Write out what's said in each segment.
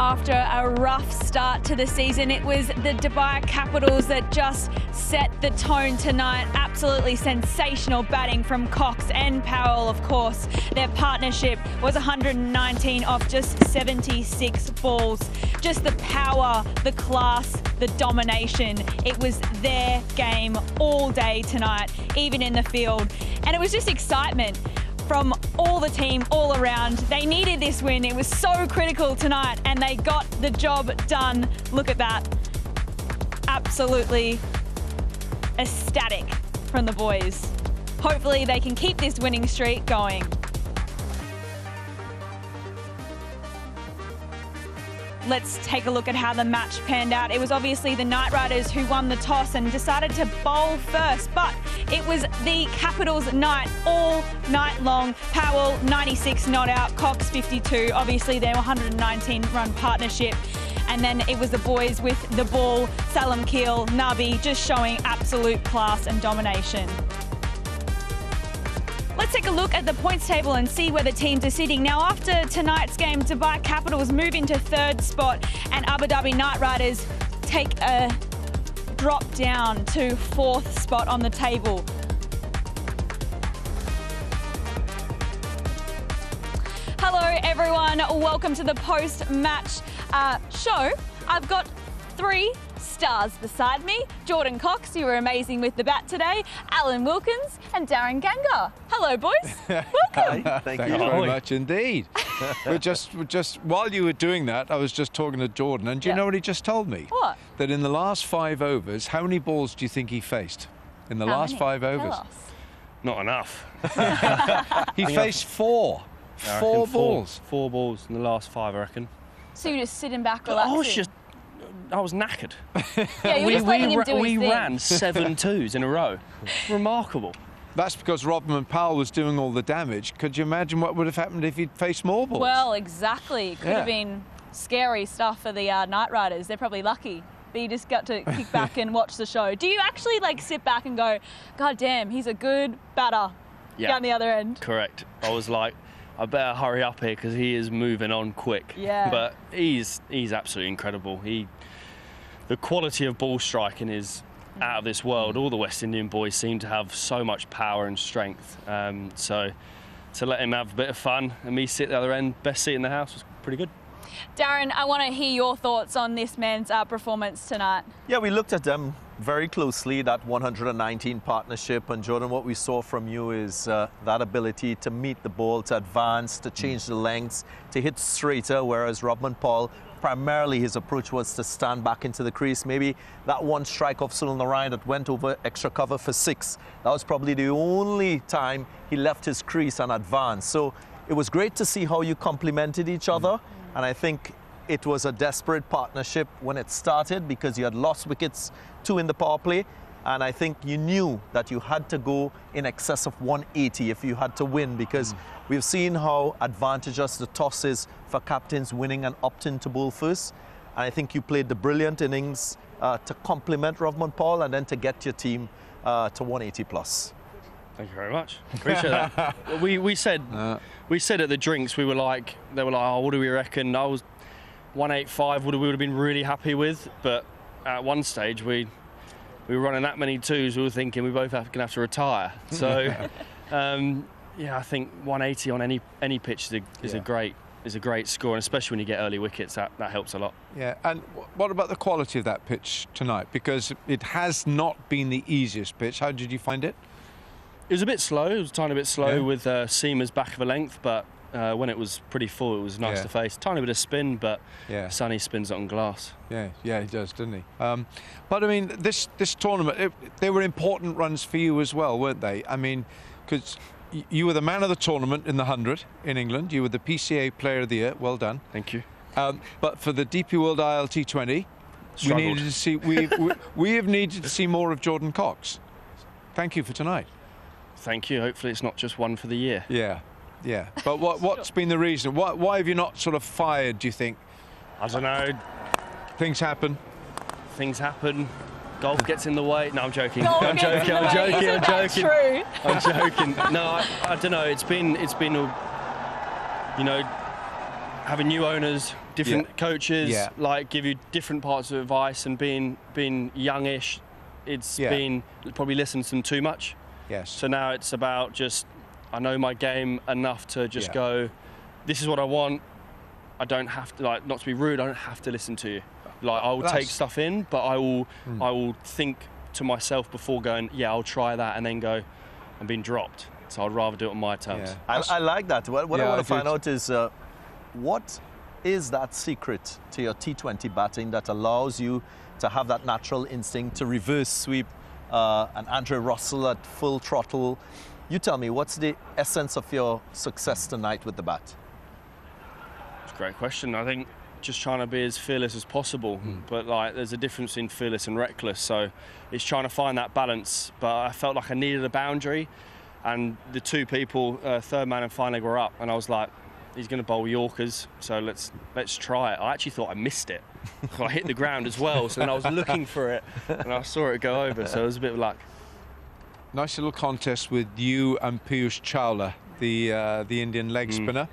after a rough start to the season. It was the Dubai Capitals that just set the tone tonight. Absolutely sensational batting from Cox and Powell, of course. Their partnership was 119 off just 76 balls. Just the power, the class, the domination. It was their game all day tonight, even in the field. And it was just excitement from all the team, all around. They needed this win. It was so critical tonight, and they got the job done. Look at that. Absolutely ecstatic from the boys. Hopefully they can keep this winning streak going. Let's take a look at how the match panned out. It was obviously the Knight Riders who won the toss and decided to bowl first, but it was the Capitals' night all night long. Powell, 96 not out, Cox, 52. Obviously, their 119-run partnership. And then it was the boys with the ball, Salam Keel, Nabi, just showing absolute class and domination. Let's take a look at the points table and see where the teams are sitting. Now, after tonight's game, Dubai Capitals move into third spot and Abu Dhabi Knight Riders take a drop down to fourth spot on the table. Hello, everyone. Welcome to the post-match show. I've got 3 stars beside me. Jordan Cox, you were amazing with the bat today. Alan Wilkins and Darren Ganga. Hello, boys. Welcome. Thank you very much indeed. We're just while you were doing that, I was just talking to Jordan, and do you know what he just told me? What? That in the last 5 overs, how many balls do you think he faced? In the last 5 overs? Not enough. He faced 4. 4 balls. 4 balls in the last 5, I reckon. So you're just sitting back, relaxing? I was knackered. Yeah, you were just letting him do his thing. We ran 7 twos in a row. Remarkable. That's because Rodman Powell was doing all the damage. Could you imagine what would have happened if he'd faced more balls? Well, exactly. It could have been scary stuff for the Knight Riders. They're probably lucky. But you just got to kick back and watch the show. Do you actually sit back and go, God damn, he's a good batter down the other end? Correct. I was like, I better hurry up here because he is moving on quick. Yeah. But he's absolutely incredible. The quality of ball striking is out of this world. All the West Indian boys seem to have so much power and strength. So to let him have a bit of fun and me sit at the other end, best seat in the house, was pretty good. Darren, I want to hear your thoughts on this man's performance tonight. Yeah, we looked at them very closely, that 119 partnership. And Jordan, what we saw from you is that ability to meet the ball, to advance, to change the lengths, to hit straighter, whereas Rodman Paul, primarily his approach was to stand back into the crease. Maybe that one strike off Sunil Narayan that went over extra cover for 6. That was probably the only time he left his crease and advanced. So it was great to see how you complemented each other. And I think it was a desperate partnership when it started because you had lost wickets 2 in the power play. And I think you knew that you had to go in excess of 180 if you had to win, because we've seen how advantageous the toss is for captains winning and opting to bowl first. And I think you played the brilliant innings to complement Rodman Paul and then to get your team to 180 plus. Thank you very much. Appreciate that. We said at the drinks, they were like, oh, what do we reckon? I was 185 we would have been really happy with, but at one stage we were running that many twos, we were thinking we both going to have to retire. So yeah, I think 180 on any pitch is a great score, and especially when you get early wickets, that helps a lot. Yeah, and what about the quality of that pitch tonight? Because it has not been the easiest pitch. How did you find it? It was a bit slow. It was a tiny bit slow with seamers back of a length, but when it was pretty full, it was nice to face. Tiny bit of spin, but Sonny spins it on glass. Yeah, he does, doesn't he? But I mean, this tournament, they were important runs for you as well, weren't they? I mean, because you were the man of the tournament in the 100 in England. You were the PCA Player of the Year. Well done. Thank you. But for the DP World ILT20, we have needed to see more of Jordan Cox. Thank you for tonight. Thank you. Hopefully it's not just one for the year. Yeah. But what's been the reason? Why have you not sort of fired, do you think? I don't know. Things happen. Golf gets in the way. No, I'm joking. I'm joking. I'm joking. No, I don't know. It's been, having new owners, different coaches Yeah. like give you different parts of advice, and being youngish, it's been probably listened to them too much. Yes. So now it's about just, I know my game enough to just go, this is what I want. I don't have to, like, not to be rude, I don't have to listen to you. Like, I will take stuff in, but I will think to myself before going, yeah, I'll try that, and then go, I'm being dropped. So I'd rather do it on my terms. Yeah. I like that. What I want to find out is what is that secret to your T20 batting that allows you to have that natural instinct to reverse sweep an Andre Russell at full throttle? You tell me, what's the essence of your success tonight with the bat? It's a great question. I think just trying to be as fearless as possible, but like there's a difference in fearless and reckless, so it's trying to find that balance. But I felt like I needed a boundary, and the two people, third man and fine leg, were up, and I was like, he's going to bowl Yorkers, so let's try it. I actually thought I missed it. I hit the ground as well, so then I was looking for it, and I saw it go over, so it was a bit of luck. Nice little contest with you and Piyush Chawla, the Indian leg spinner.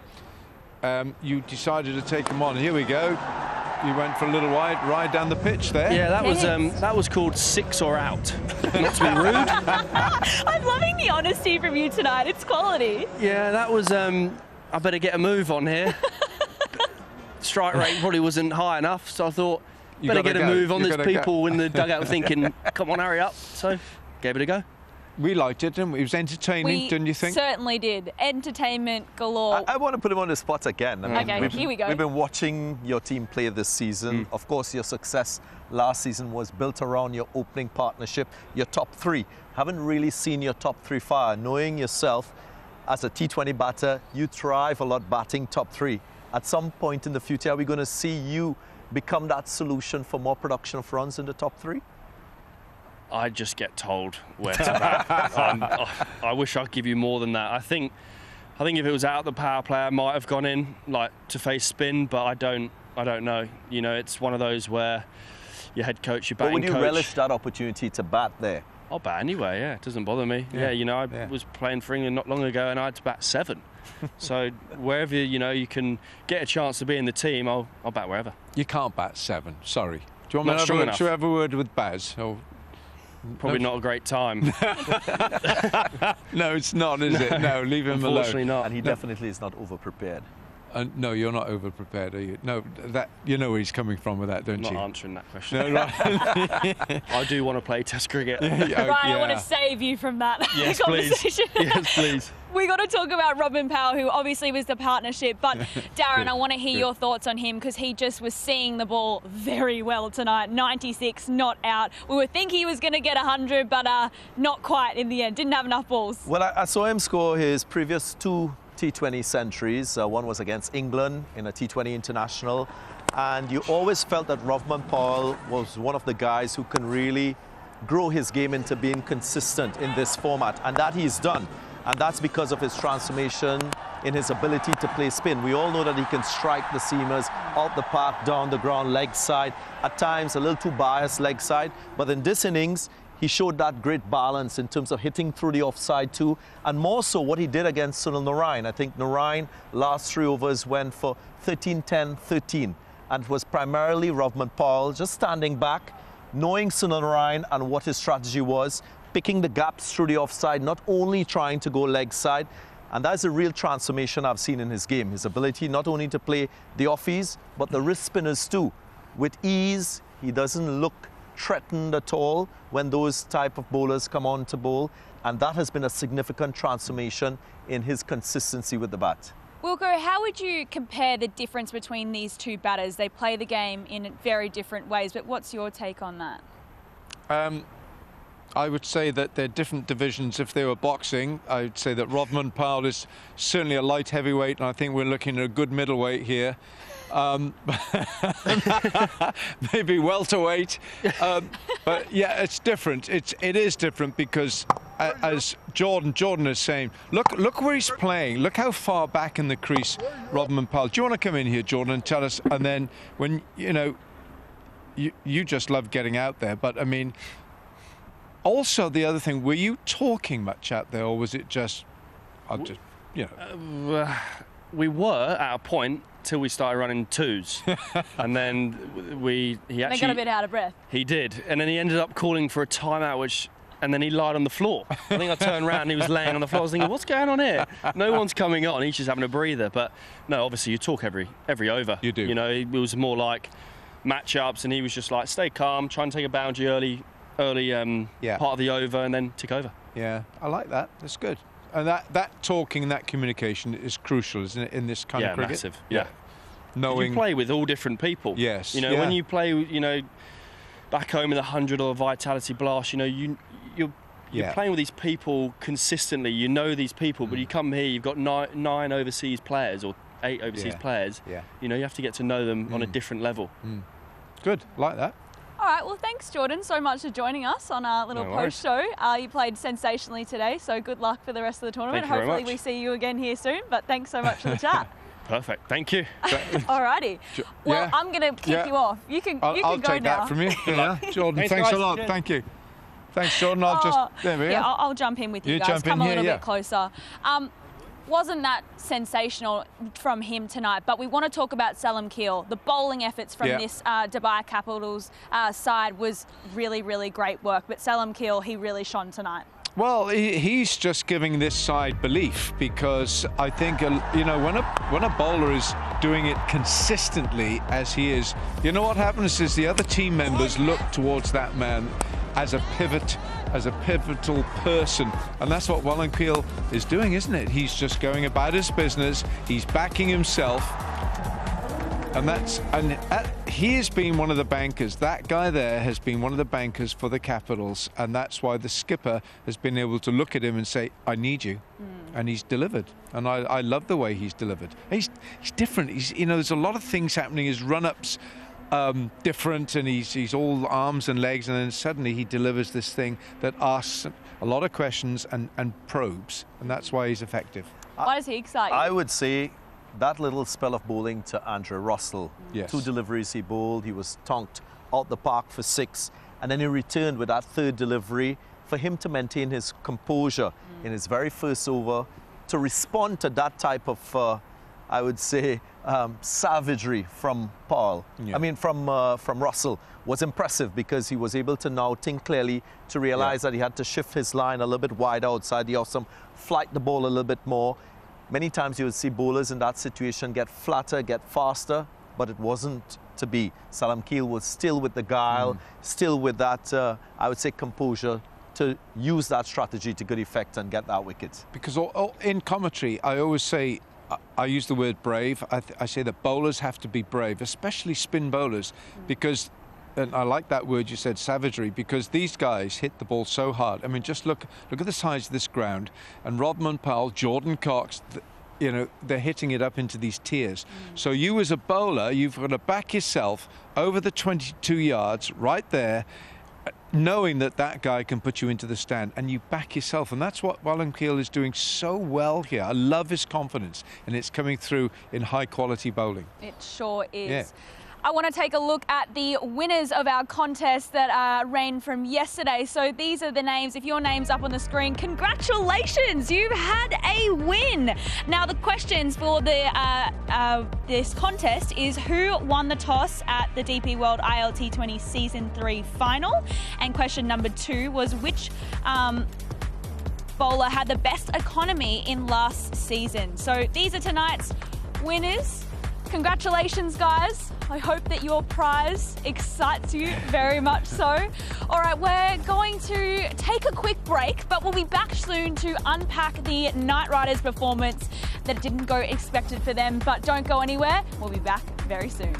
You decided to take him on. Here we go. You went for a little ride down the pitch there. Yeah, that was called 6 or out. Not to be rude. I'm loving the honesty from you tonight. It's quality. Yeah, that was. I better get a move on here. Strike rate probably wasn't high enough, so I thought better get a move on. There's people in the dugout thinking, "Come on, hurry up!" So gave it a go. We liked it, didn't we? It was entertaining, didn't you think? Certainly did. Entertainment galore. I want to put him on the spot again. I mean, okay, here we go. We've been watching your team play this season. Of course, your success last season was built around your opening partnership, your top three. Haven't really seen your top three fire. Knowing yourself as a T20 batter, you thrive a lot batting top three. At some point in the future, are we going to see you become that solution for more production of runs in the top three? I just get told where to bat. I wish I'd give you more than that. I think if it was out the power play, I might have gone in like to face spin, but I don't know. You know, it's one of those where your head coach, your batting coach. But would you relish that opportunity to bat there? I'll bat anyway. Yeah, it doesn't bother me. Yeah, you know, I was playing for England not long ago, and I had to bat 7. So wherever you can get a chance to be in the team, I'll bat wherever. You can't bat 7. Sorry. Do you want me to have a word with Baz? Or probably not a great time. No, it's not, is it? No, leave him alone. Unfortunately not. And he definitely is not over-prepared. No, you're not over-prepared, are you? No, that you know where he's coming from with that, don't you? Not answering that question. No, right. I do want to play Test cricket. I want to save you from that conversation. Yes, please. We got to talk about Robin Powell, who obviously was the partnership, but Darren, I want to hear your thoughts on him because he just was seeing the ball very well tonight. 96, not out. We were thinking he was going to get 100, but not quite in the end. Didn't have enough balls. Well, I saw him score his previous 2 T20 centuries. One was against England in a T20 international, and you always felt that Robin Powell was one of the guys who can really grow his game into being consistent in this format, and that he's done. And that's because of his transformation in his ability to play spin. We all know that he can strike the seamers out the park, down the ground, leg side, at times a little too biased leg side. But in this innings, he showed that great balance in terms of hitting through the offside too, and more so what he did against Sunil Narine. I think Narine last 3 overs went for 13, 10, 13, and it was primarily Robin Powell just standing back, knowing Sunil Narine and what his strategy was, picking the gaps through the offside, not only trying to go leg side. And that's a real transformation I've seen in his game. His ability not only to play the offies, but the wrist spinners too. With ease, he doesn't look threatened at all when those type of bowlers come on to bowl. And that has been a significant transformation in his consistency with the bat. Wilco, how would you compare the difference between these two batters? They play the game in very different ways, but what's your take on that? I would say that they're different divisions. If they were boxing, I would say that Robin Powell is certainly a light heavyweight, and I think we're looking at a good middleweight here. Maybe welterweight. But yeah, it's different. It is different because, as Jordan is saying, look where he's playing. Look how far back in the crease Robin Powell. Do you want to come in here, Jordan, and tell us? And then when you just love getting out there, but I mean. Also, the other thing, were you talking much out there, or was it just, we were at a point till we started running twos, and then he actually got a bit out of breath. He did, and then he ended up calling for a timeout, and then he lied on the floor. I think I turned around and he was laying on the floor. I was thinking, what's going on here? No one's coming on. He's just having a breather. But no, obviously you talk every over. You do. You know, it was more like matchups, and he was just like, stay calm, try and take a boundary early part of the over, and then tick over. Yeah, I like that. That's good. And that talking, that communication is crucial, isn't it, in this kind of cricket? Massive. Yeah. Knowing you play with all different people. Yes. You know, when you play, you know, back home in the 100 or Vitality Blast, you know, you're playing with these people consistently. You know these people, but you come here, you've got nine overseas players or 8 overseas players. Yeah. You know, you have to get to know them on a different level. Good, like that. All right, well, thanks, Jordan, so much for joining us on our little post show. You played sensationally today, so good luck for the rest of the tournament. Thank you very Hopefully much. we see you again here soon, but thanks so much for the chat. Perfect, thank you. All righty. Well, I'm going to kick you off. You can I'll go now. take that from you. Yeah. Jordan, thanks a lot. Guys. Thank you. Thanks, Jordan. There we are. I'll jump in with you You guys. jump in Come a here, little yeah. bit closer. Wasn't that sensational from him tonight? But we want to talk about Salam Keel. The bowling efforts from this Dubai Capitals side was really, really great work. But Salam Keel, he really shone tonight. Well, he's just giving this side belief, because I think, you know, when a bowler is doing it consistently as he is, you know what happens is the other team members look towards that man as a pivotal person, and that's what Willey is doing, isn't it? He's just going about his business. He's backing himself, and he has been one of the bankers. That guy there has been one of the bankers for the Capitals, and that's why the skipper has been able to look at him and say, I need you. And he's delivered, and I love the way he's delivered. He's different. You know, there's a lot of things happening. His run-ups different, and he's all arms and legs, and then suddenly he delivers this thing that asks a lot of questions and probes, and that's why he's effective. Why does he excite you? I would say that little spell of bowling to Andrew Russell. Yes. 2 deliveries he bowled. He was tonked out the park for 6, and then he returned with that 3rd delivery. For him to maintain his composure in his very first over, to respond to that type of I would say savagery from Powell. Yeah. I mean from Russell was impressive, because he was able to now think clearly, to realize that he had to shift his line a little bit wider outside the off-stump, flight the ball a little bit more. Many times you would see bowlers in that situation get flatter, get faster, but it wasn't to be. Salam Keel was still with the guile, still with that, I would say, composure to use that strategy to good effect and get that wicket. Because in commentary, I always say, I use the word brave. I say that bowlers have to be brave, especially spin bowlers, because, and I like that word you said, savagery, because these guys hit the ball so hard. I mean, just look at the size of this ground, and Rodman Powell, Jordan Cox, you know, they're hitting it up into these tiers. So you as a bowler, you've got to back yourself over the 22 yards right there, knowing that that guy can put you into the stand, and you back yourself, and that's what Willey is doing so well here. I love his confidence, and it's coming through in high quality bowling. It sure is. Yeah. I want to take a look at the winners of our contest that ran from yesterday. So these are the names. If your name's up on the screen, congratulations, you've had a win. Now the questions for this contest is who won the toss at the DP World ILT20 Season 3 final, and question number 2 was which bowler had the best economy in last season. So these are tonight's winners. Congratulations, guys. I hope that your prize excites you very much so. All right, we're going to take a quick break, but we'll be back soon to unpack the Knight Riders' performance that didn't go expected for them. But don't go anywhere. We'll be back very soon.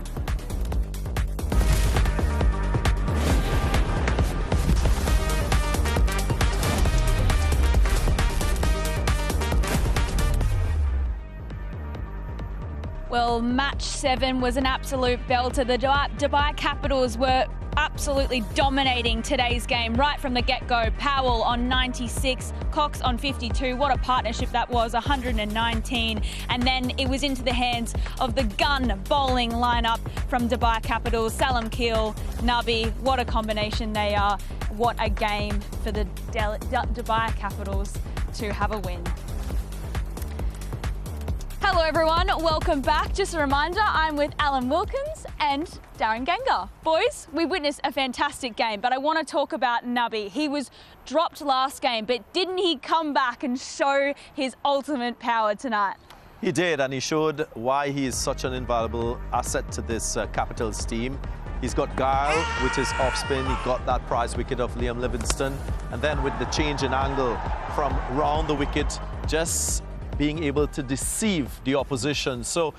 Well, match 7 was an absolute belter. The Dubai Capitals were absolutely dominating today's game right from the get-go. Powell on 96, Cox on 52. What a partnership that was, 119. And then it was into the hands of the gun bowling lineup from Dubai Capitals. Salam Keel, Nabi, what a combination they are. What a game for the Dubai Capitals to have a win. Hello everyone, welcome back. Just a reminder, I'm with Alan Wilkins and Darren Gengar. Boys, we witnessed a fantastic game, but I want to talk about Nabi. He was dropped last game, but didn't he come back and show his ultimate power tonight? He did, and he showed why he is such an invaluable asset to this Capitals team. He's got guile with his off spin. He got that prize wicket of Liam Livingston, and then with the change in angle from round the wicket, just being able to deceive the opposition. So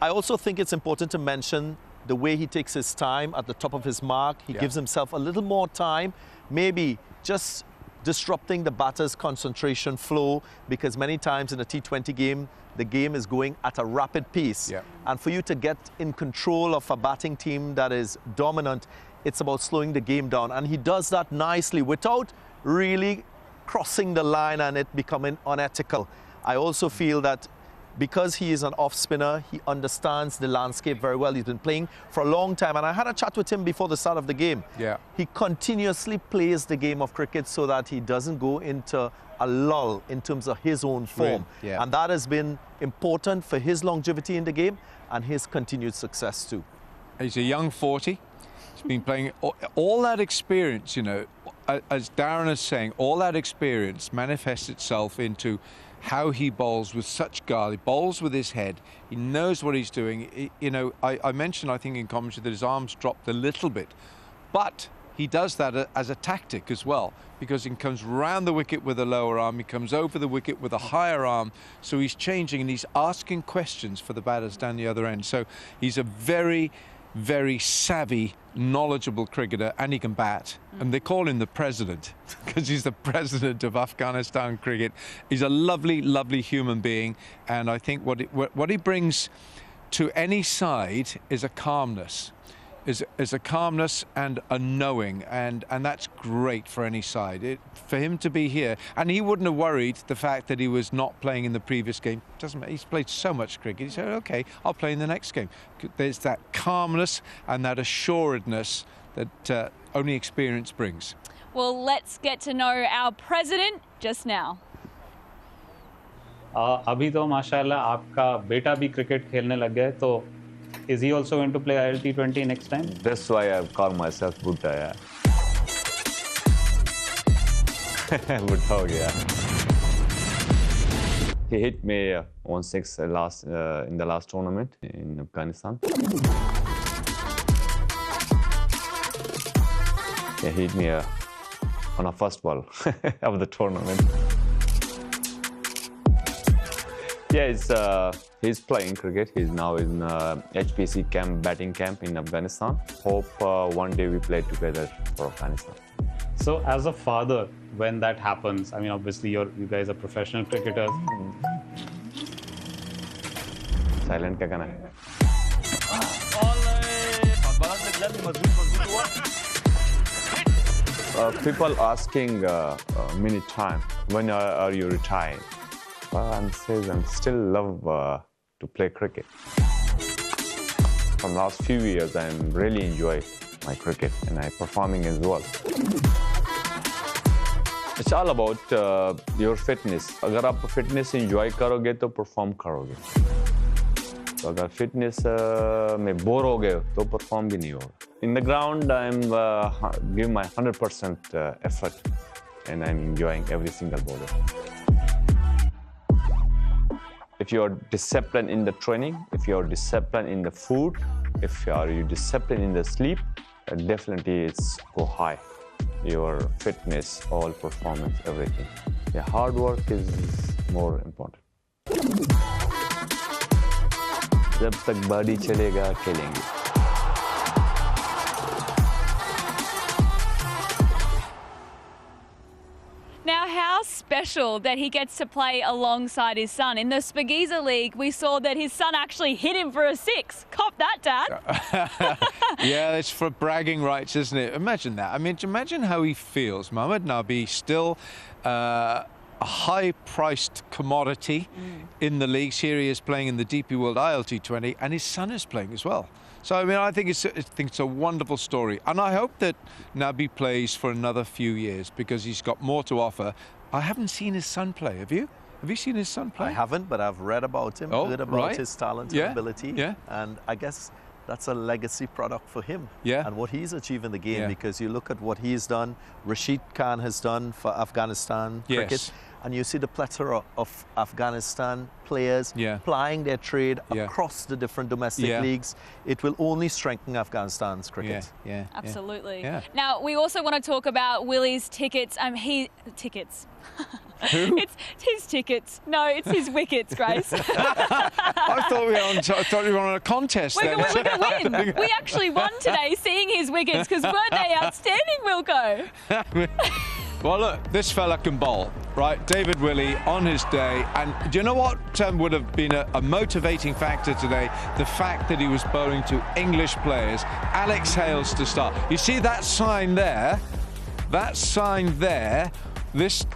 I also think it's important to mention the way he takes his time at the top of his mark. He gives himself a little more time, maybe just disrupting the batter's concentration flow, because many times in a T20 game, the game is going at a rapid pace. And for you to get in control of a batting team that is dominant, it's about slowing the game down. And he does that nicely without really crossing the line and it becoming unethical. I also feel that because he is an off spinner, he understands the landscape very well. He's been playing for a long time, and I had a chat with him before the start of the game. He continuously plays the game of cricket so that he doesn't go into a lull in terms of his own form. And that has been important for his longevity in the game and his continued success too. He's a young 40. He's been playing all that experience, you know, as Darren is saying, all that experience manifests itself into how he bowls with such guile. He bowls with his head. He knows what he's doing. You know, I mentioned, I think, in commentary that his arms dropped a little bit, but he does that as a tactic as well, because he comes round the wicket with a lower arm, he comes over the wicket with a higher arm, so he's changing and he's asking questions for the batters down the other end. So he's a very, very savvy, knowledgeable cricketer, and he can bat. And they call him the president because he's the president of Afghanistan cricket. He's a lovely, lovely human being, and I think what he brings to any side is a calmness. Is a calmness and a knowing, and that's great for any side. For him to be here, and he wouldn't have worried the fact that he was not playing in the previous game. Doesn't matter. He's played so much cricket. He said, "Okay, I'll play in the next game." There's that calmness and that assuredness that only experience brings. Well, let's get to know our president just now. अभी तो माशाल्लाह आपका बेटा भी cricket खेलने लग गया है, तो is he also going to play ILT20 next time? That's why I call myself Buddha, yeah. Buddha ho gaya. He hit me on 6 in the last tournament in Afghanistan. He hit me on a first ball of the tournament. Yeah, he's playing cricket. He's now in HPC camp, batting camp in Afghanistan. Hope one day we play together for Afghanistan. So, as a father, when that happens, I mean, obviously you guys are professional cricketers. Silent क्या करना है? People asking many times, when are you retired? I'm still love to play cricket. From last few years, I really enjoy my cricket and I'm performing as well. It's all about your fitness. अगर आप fitness enjoy करोगे तो perform करोगे. तो अगर fitness में bore हो गए तो perform भी नहीं होगा. In the ground, I'm giving my 100% effort and I'm enjoying every single ball. If you're disciplined in the training, if you're disciplined in the food, if you're disciplined in the sleep, definitely it's go high. Your fitness, all performance, everything. Yeah, hard work is more important. जब तक body चलेगा, खेलेंगे. Now, how special that he gets to play alongside his son. In the Spagiza League, we saw that his son actually hit him for a 6. Cop that, Dad. Yeah, it's for bragging rights, isn't it? Imagine that. I mean, imagine how he feels. Mohammad Nabi, still a high-priced commodity in the leagues. Here he is playing in the DP World ILT20, and his son is playing as well. So, I mean, I think it's a wonderful story. And I hope that Nabi plays for another few years because he's got more to offer. I haven't seen his son play, have you? Have you seen his son play? I haven't, but I've read about him, Oh, heard about right. his talent Yeah, and ability. yeah. And I guess that's a legacy product for him. Yeah. And what he's achieved in the game, Yeah. because you look at what he's done, Rashid Khan has done for Afghanistan cricket, Yes. and you see the plethora of Afghanistan players Yeah. plying their trade Yeah. across the different domestic Yeah. leagues. It will only strengthen Afghanistan's Yeah, cricket. yeah. Absolutely. Yeah. Now, we also want to talk about Willey's tickets. Tickets. Who? It's his tickets. No, it's his wickets, Grace. I thought we were on a contest. We're then. going to win. We actually won today seeing his wickets because weren't they outstanding, Wilco? Well, look, this fella can bowl, right? David Willey on his day. And do you know what would have been a motivating factor today? The fact that he was bowling to English players. Alex Hales to start. You see that sign there? That sign there, this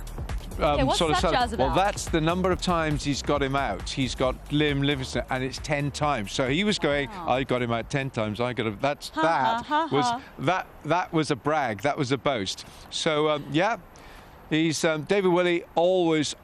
what's that jazz well, about? that's the number of times he's got him out. He's got Liam Livingston, and it's 10 times. So he was going, I got him out 10 times. I got him. That was a brag. That was a boast. So yeah, he's David Willey, always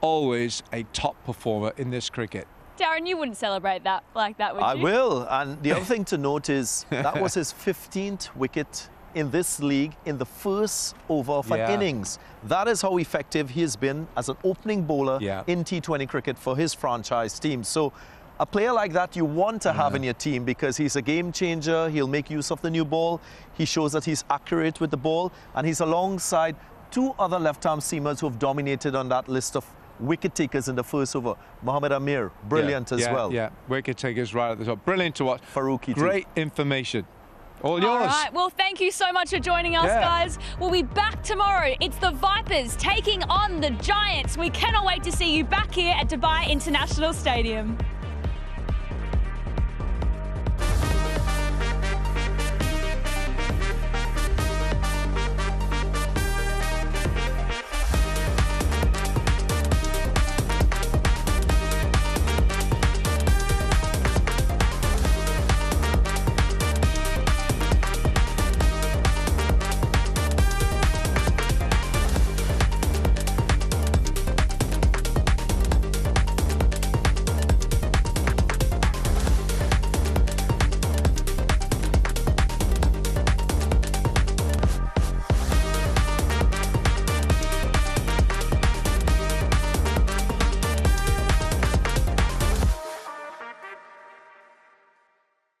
a top performer in this cricket. Darren, you wouldn't celebrate that like that, would you? I will. And the other thing to note is that was his 15th wicket in this league in the first over of Yeah. an innings. That is how effective he has been as an opening bowler Yeah. in T20 cricket for his franchise team. So a player like that you want to have in your team because he's a game changer. He'll make use of the new ball. He shows that he's accurate with the ball, and he's alongside two other left-arm seamers who have dominated on that list of wicket takers in the first over. Mohammad Amir, brilliant as well. Yeah, wicket takers right at the top. Brilliant to watch. Faruqi too. Great information. All All yours. right. Well, thank you so much for joining us, Yeah. guys. We'll be back tomorrow. It's the Vipers taking on the Giants. We cannot wait to see you back here at Dubai International Stadium.